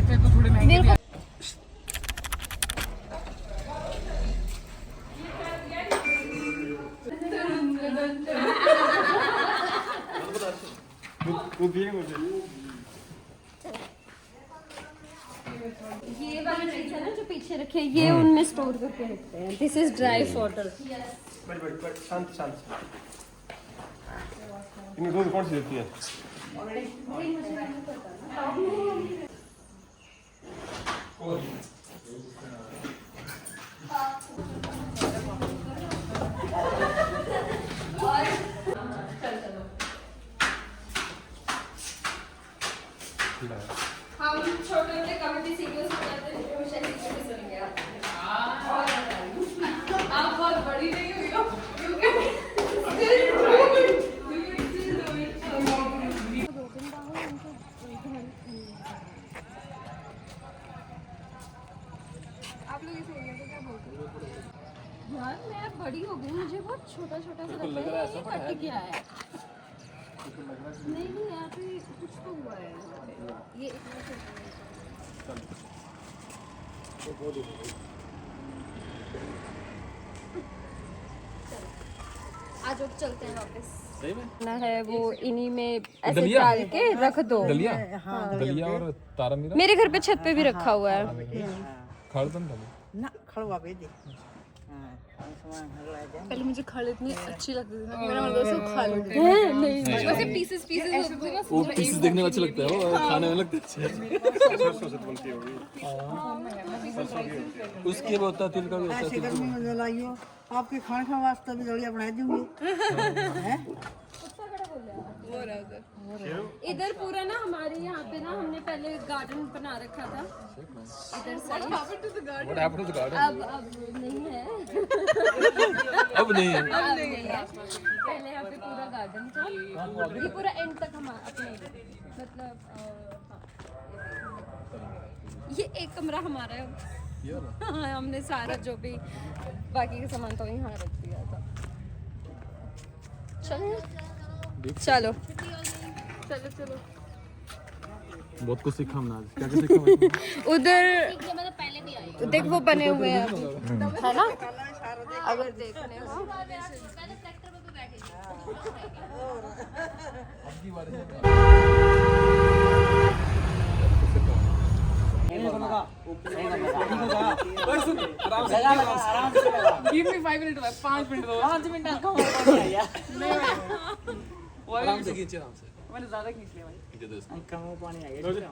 थे तो थोड़े महंगे भी आए। ये वाली चीज है ना जो पीछे रखे, ये उनमें स्टोर करके रखते हैं। This is dry water. But शांत शांत। इनमें दूध कौन सी देती है? हम छोटे छोटे कमेटी सीरियल्स में जाते हैं, ट्यूशन सीरियल्स सुन गया। आप बहुत बड़ी नहीं हुई हो आप लोग इस एरिया को क्या बोलते हैं? यार मैं बड़ी हो गई, मुझे बहुत छोटा छोटा सा लग रहा है। ये कट क्या है? नहीं नहीं यार, तो ये कुछ तो हुआ है। ये इतना आज अब चलते हैं वापस। सही में ना है वो इन्हीं में ऐसे डाल के रख दो। दलिया दलिया और तारा मीरा मेरे घर पे छत पे भी रखा हुआ है। खाड़दन था ना खड़वा पे दे। पहले मुझे खड़ इतनी अच्छी लगती थी ना, मेरा मन करता था खा लूं। नहीं वैसे पीसेस पीसेस होते थे ना, वो पीसेस देखने में अच्छा लगता है, वो खाने में लगता है अच्छा। सरसों से बनती होगी। उसके भी होता है, तिल का भी होता है। ऐसे गर्मी में जलाइयो, आपके खाने का वास्ता भी दलिया बना दूंगी। हैं? इधर पूरा ना हमारे यहाँ पे ना हमने पहले गार्डन बना रखा था इधर side. What happened to the garden? अब नहीं है। अब नहीं है। पहले यहाँ पे पूरा गार्डन था, ये पूरा एंड तक हमारा अपने मतलब ये एक कमरा हमारा है। हाँ, हमने सारा जो भी बाकी का सामान तो यहाँ रख दिया था। चलो चलो चलो चलो। बहुत कुछ सीखा हमने आज। क्या क्या सीखा मैं? उधर देख वो बने हुए हैं अभी, है ना? अगर देखने हो Give me 5 minutes, 5 मिनट दो। 5 मिनट का हो गया यार। आराम से खींचे, आराम से। मैंने ज्यादा खींच लिया भाई। खींचे दो इसको। कम पानी आ गया।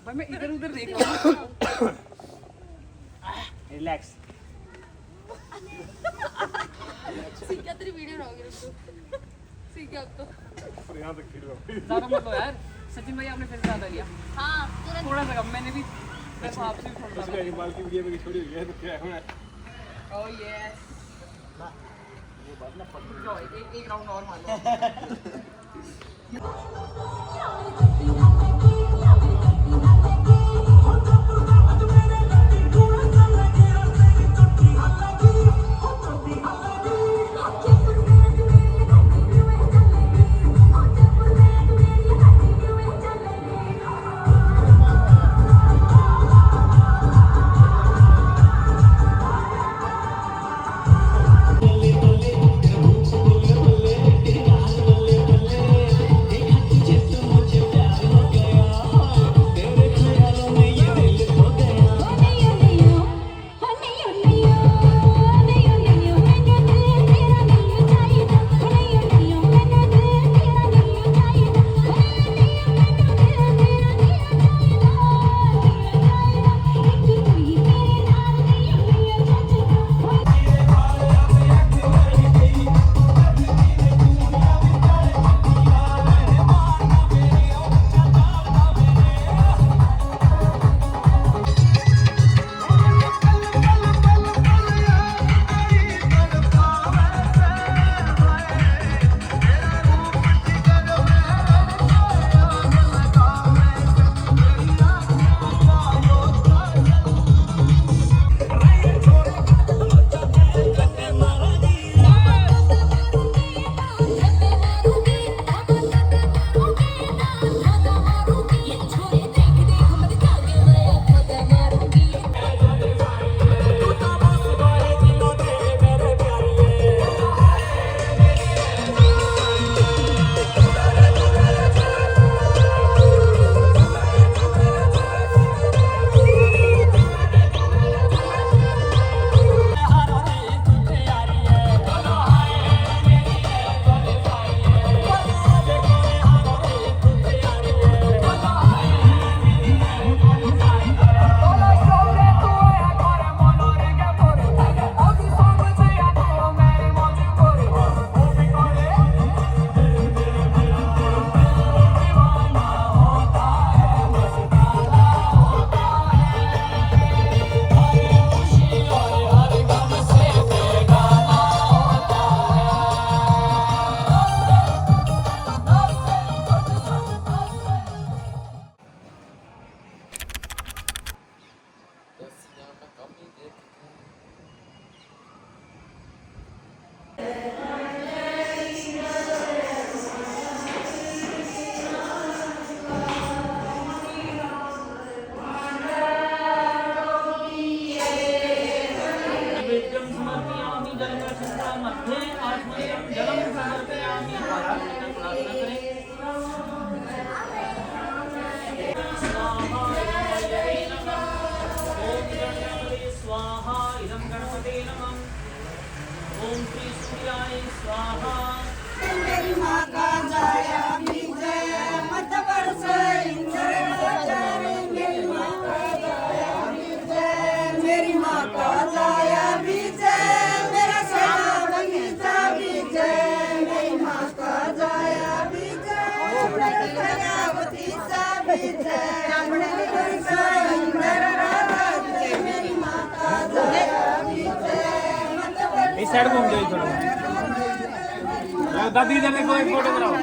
भाई मैं इधर उधर देख रहा हूँ। रिलैक्स। सीखा तेरी वीडियो बनाओगे रुको। सीखा अब तो। यहाँ तक खींच लो। ज्यादा मत लो यार। सचिन भाई आपने फिर ज्यादा लिया। हाँ थोड़ा सा कम, मैंने भी वैसे आपसे भी थोड़ा सा। ये बाल की वीडियो में छोड़ी हुई है तो क्या है? Oh yes. एक राउंड और मार लो। ओम श्री सूर्याय स्वाहा। मेरी माँ का जाया विजय मत बरसे इंद्र गोचर। मेरी माँ का जाया विजय, मेरी माँ का जाया विजय, मेरा सेना बगीचा विजय। मेरी माँ का जाया विजय, मेरा प्रजापति सा विजय, अपने बरसे इंद्र राजा विजय। मेरी माँ का जाया विजय मत बरसे। इस साइड घूम जाइए थोड़ा। दादी इधर देखो, एक फोटो कराओ।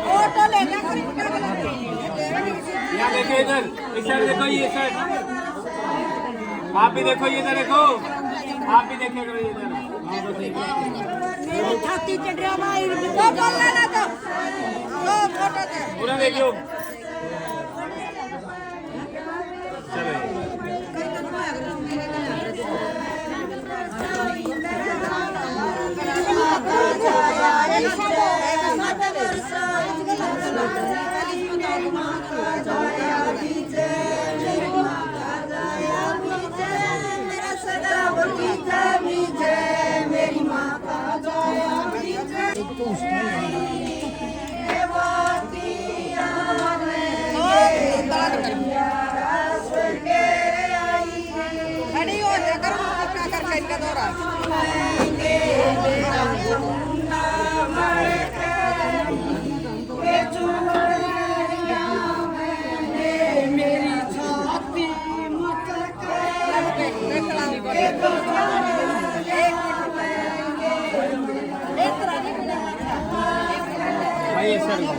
फोटो लेना कोई यहाँ देखो, इधर इस साइड देखो, ये साइड आप भी देखो, ये इधर देखो, आप भी देखिए करो इधर। मेरी छाती चढ़ रहा भाई, वो बोलना ना तो वो फोटो दे पूरा देखियो। चलो मेरी माँ का जाया खड़ी हो जाकर कर इनका दौरा मेरी छाती भाई इस साइड घूम।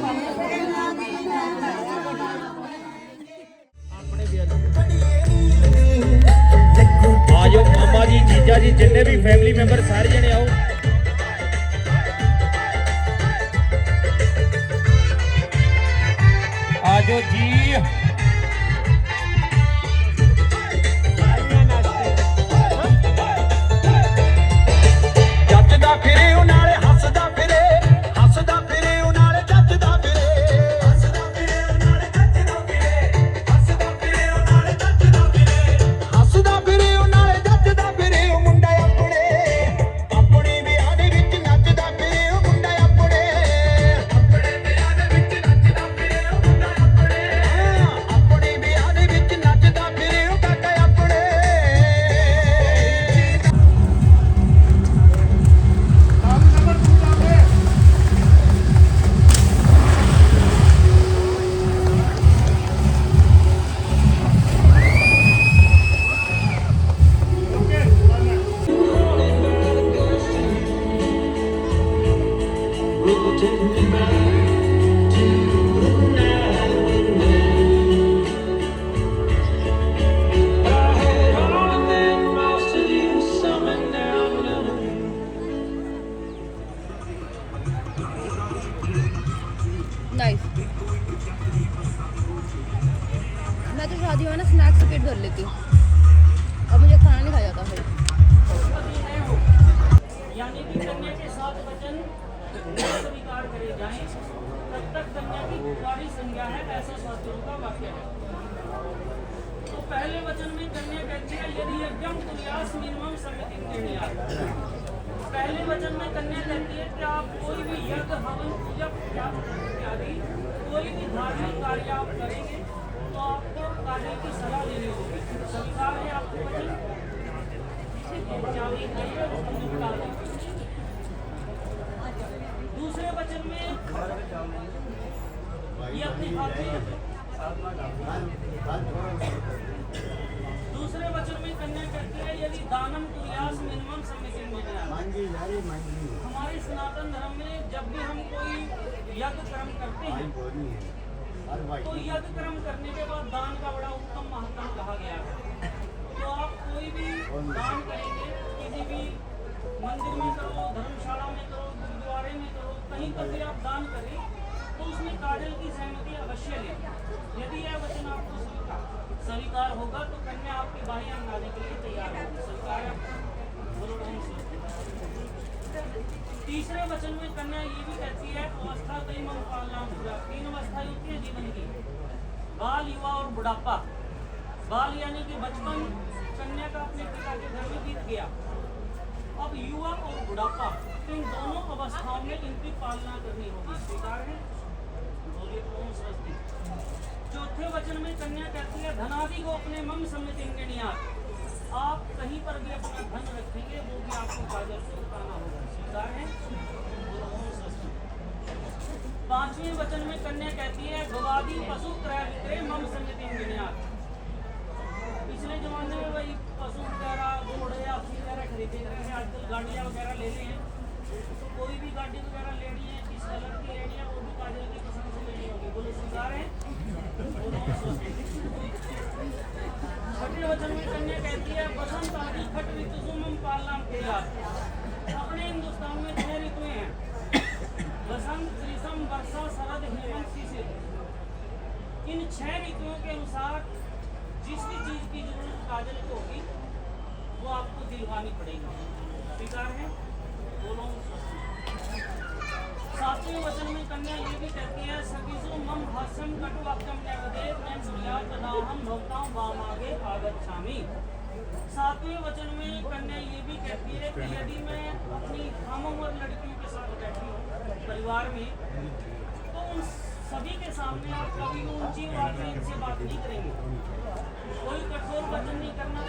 आजो मामा जी, जीजा जी, जिन्ने भी फैमिली मेंबर सारे जने आओ। आजो जी। जचदा फिरे उनाले हसदा फिरे, हसदा फिरे उनाले जचदा फिरे, हसदा फिरे उनाले जचदा फिरे, हसदा फिरे उनाले जचदा फिरे, हसदा फिरे उनाले जचदा फिरे। ओ मुंडा अपने अपने विआह दे विच नचदा फिरे। ओ मुंडा अपने अपने विआह दे विच नचदा फिरे। ओ मुंडा अपने अपने विआह दे विच नचदा फिरे। ओ काका अपने। नाइस। मैं तो शादी में ना स्नैक्स पैकेट भर लेती हूँ, अब मुझे खाना नहीं खाया जाता है। यानी कि कन्या के 7 वचन स्वीकार करे जाएं, तब तक कन्या की कुंवारी संज्ञा है, ऐसा शास्त्रों का वाक्य है। तो पहले वचन में कन्या कहती है यदि यज्ञम तुल्यास निर्मम समिति निर्णया। पहले वचन में कन्या कहती है कि आप कोई भी यज्ञ, हवन, पूजा इत्यादि कोई भी धार्मिक कार्य आप करेंगे तो आपको कार्य की सलाह लेनी होगी। स्वीकार है आपको वचन, चाबी करिए उसको निपटा देंगे। दूसरे वचन में ये अपने हाथ में, दूसरे वचन में कन्या कहती है यदि दानम कुर्यास मिनिमम समिति में। हमारे सनातन धर्म में जब भी हम कोई यज्ञ कर्म करते हैं तो यज्ञ कर्म करने के बाद दान का बड़ा उत्तम महत्व कहा गया है। तो आप कोई भी दान करेंगे, किसी भी मंदिर में करो, धर्मशाला में करो, संपत्ति आप दान करें तो उसमें काजल की सहमति अवश्य लें। यदि यह वचन आपको स्वीकार होगा तो कन्या आपके बाह्य अंग आने के लिए तैयार होगी। स्वीकार है? बोलो ओम स्वस्ति। तीसरे वचन में कन्या ये भी कहती है अवस्था कई मम पालना होगा। 3 अवस्थाएं होती है जीवन की, बाल, युवा और बुढ़ापा। बाल यानी कि बचपन कन्या का अपने पिता के घर में बीत गया। अब युवा और बुढ़ापा, इन दोनों अवस्थाओं में इनकी पालना करनी होगी। स्वीकार है? बोलिए ओम स्वस्ति। चौथे वचन में कन्या कहती है धनादि को अपने मम सम्मिति। आप कहीं पर भी अपना धन रखेंगे वो भी आपको काजल से उठाना होगा। स्वीकार है? बोलो ओम स्वस्ति। 5वें वचन में कन्या कहती है गवादी पशु क्रय विक्रय मम सम्मिति। पिछले जमाने में वही पशु वगैरह घोड़े या वगैरह खरीदे रहे हैं, आजकल गाड़ियाँ वगैरह ले रहे हैं। तो कोई भी गाड़ी वगैरह लेनी है, किस कलर की लेनी है वो भी काजल की पसंद से लेनी होगी। बोलो स्वीकार है? बोलो ओम स्वस्ति। 6वें वचन में कन्या कहती है बसंत आदि खट ऋतु मम पालना किया। अपने हिंदुस्तान में 6 ऋतुएं हैं, बसंत, ग्रीष्म, वर्षा, शरद, हेमंत, शिशिर। इन 6 ऋतुओं के अनुसार जिस भी चीज की जरूरत काजल को होगी वो आपको दिलवानी पड़ेगी। स्वीकार है? बोलो ओम स्वस्ति। 7वें वचन में कन्या ये भी कहती है सखीसु मम हास्यम कटु वाक्यम न्यावदेव मैं सूर्या तदाहम भक्तां वामागे आगच्छामि। 7वें वचन में कन्या ये भी कहती है कि यदि मैं अपनी हम और लड़कियों के साथ बैठी हूँ परिवार में तो उन सभी के सामने आप कभी ऊंची आवाज में इनसे बात नहीं करेंगे, कोई कठोर वचन नहीं करना,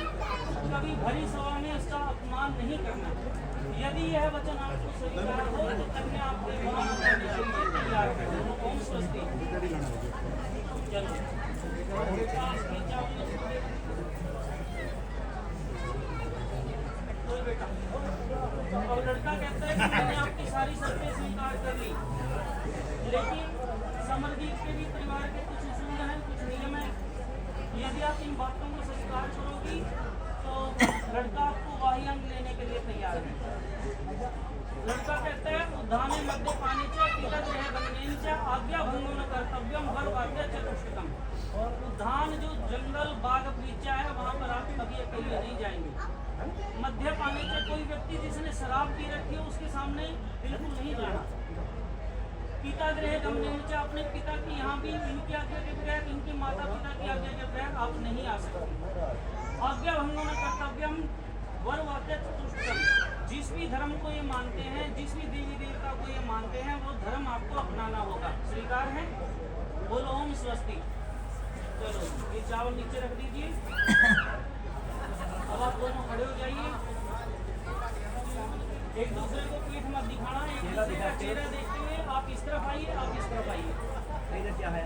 कभी भरी सभा में उसका अपमान नहीं करना। यदि यह वचन आपको स्वीकार हो तो कन्या आपके वहां आने के लिए तैयार है। ओम स्वस्ति। चलो बेटा, और लड़का कहता है कि मैंने आपकी सारी शर्तें स्वीकार कर ली, लेकिन समरदीप के भी परिवार के कुछ उसूल हैं, कुछ नियम हैं। यदि आप इन बातों को स्वीकार करोगी तो लड़का आपको बाह्य अंग लेने के लिए तैयार है। लड़का कहता है उद्याने मध्य पानी च पिता गृह बंधनेन च आज्ञा भंगो न कर्तव्यम वर वाद्य चतुष्टकम। उद्यान जो जंगल बाग बगीचा है वहाँ पर आप कभी अकेले नहीं जाएंगे। मध्य पानी से कोई व्यक्ति जिसने शराब पी रखी है उसके सामने बिल्कुल नहीं जाना। पिता गृह गमनेन च अपने पिता की यहाँ भी इनकी आज्ञा के बगैर, इनके माता पिता की आज्ञा के बगैर आप नहीं आ सकते। आज्ञा भंगो न कर्तव्यम वर वाद्य चतुष्टकम। जिस भी धर्म को ये मानते हैं, जिस भी देवी देवता को ये मानते हैं वो धर्म आपको अपनाना होगा। स्वीकार है? बोलो ओम स्वस्ति। चलो ये चावल नीचे रख दीजिए। अब आप दोनों खड़े हो जाइए, एक दूसरे को पीठ मत दिखाना, एक दूसरे का चेहरा देखते हुए आप इस तरफ आइए, आप इस तरफ आइए। क्या है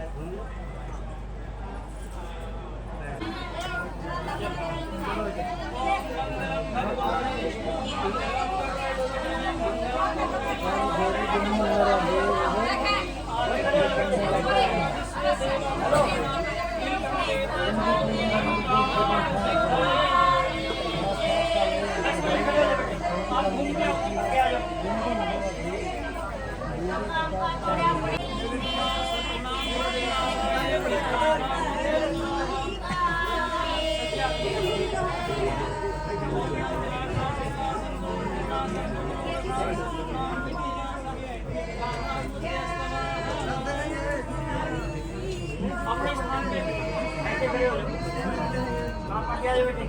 अपने स्थान पे ऐसे खड़े हो जाओ। आप आगे आ जाओ बेटे।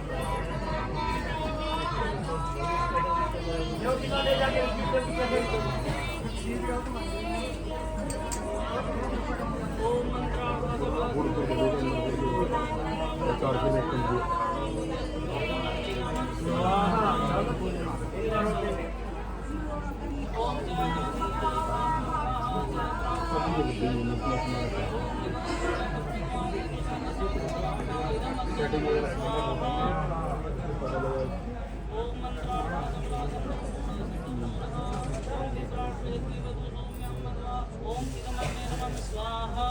जो कितना ले जाके ओम मंत्र ओम स्वाहा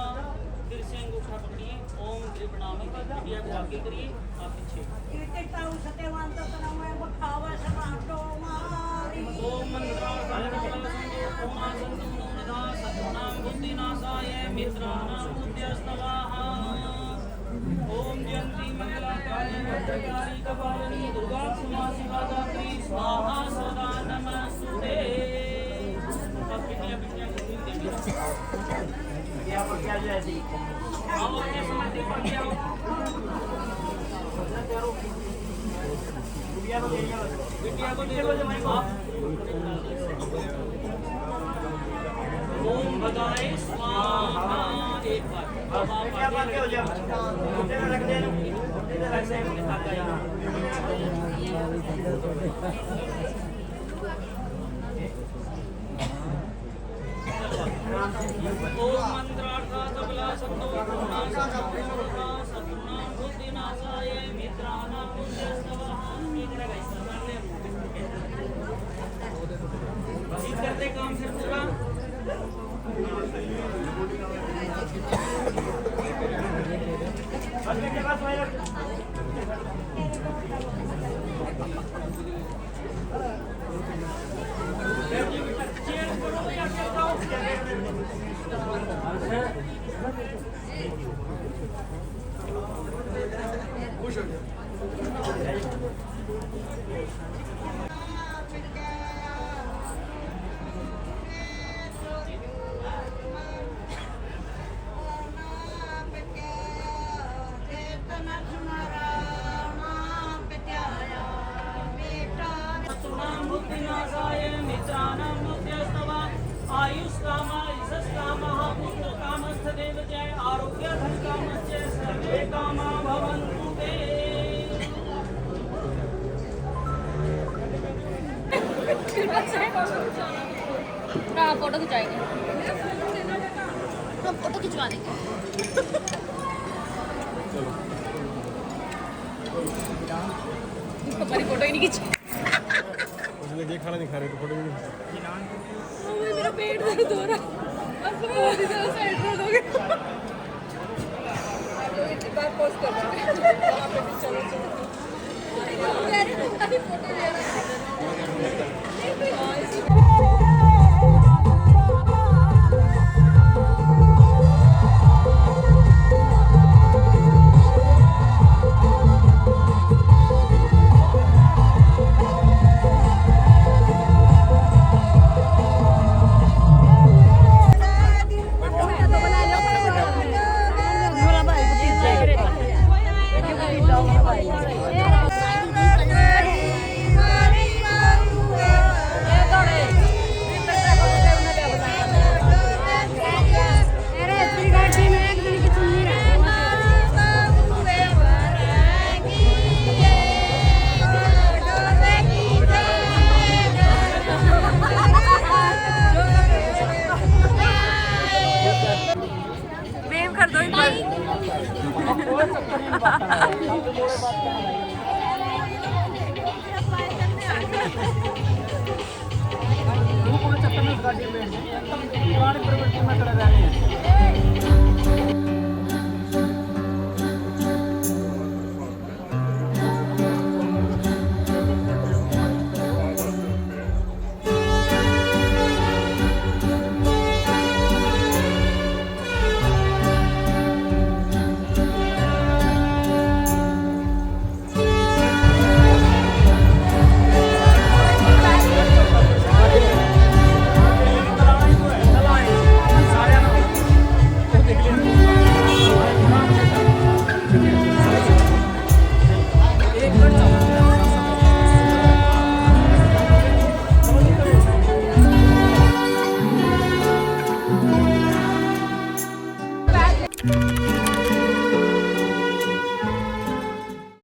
फिर से अंगूठा पकड़िए, ओम त्रिप्रणामी बिटिया को आगे करिए, आप पीछे। ओम मंत्राणां बुद्धिनाशाय मित्राणां बुद्ध्यस्तवाहा। ओम जयंती मंगलाकाली भद्रकाली कपालिनी दुर्गा क्षमा शिवा दात्री स्वाहा सदा नमस्ते। अब बिटिया बिटिया को दूध देंगे। बिटिया को क्या जाए? आओ अपने समाधि पर आओ। बिटिया को दे दो आप। ओम भगाय स्वाहा। एक बार अब आप आगे हो जाओ। रख दे ओम मंत्रार्था सबला सत्तो सत्तुना बुद्धिनाशाय मित्राणां बुद्ध्यस्तवाहा। करते काम फिर पूरा। हाँ फोटो खिंचाएंगे, हम फोटो खिंचवा देंगे। हमारी फोटो ही नहीं खींची। ये खाना नहीं खा रहे तो फोटो नहीं। मेरा पेट दर्द हो रहा है, अब तो बहुत ही ज़्यादा साइड दर्द हो गया। एक बार पोस्ट कर रहा है, वहाँ पे भी चलो चलो। मेरी फोटो ले रहा है। चक्कर में गाड़ी में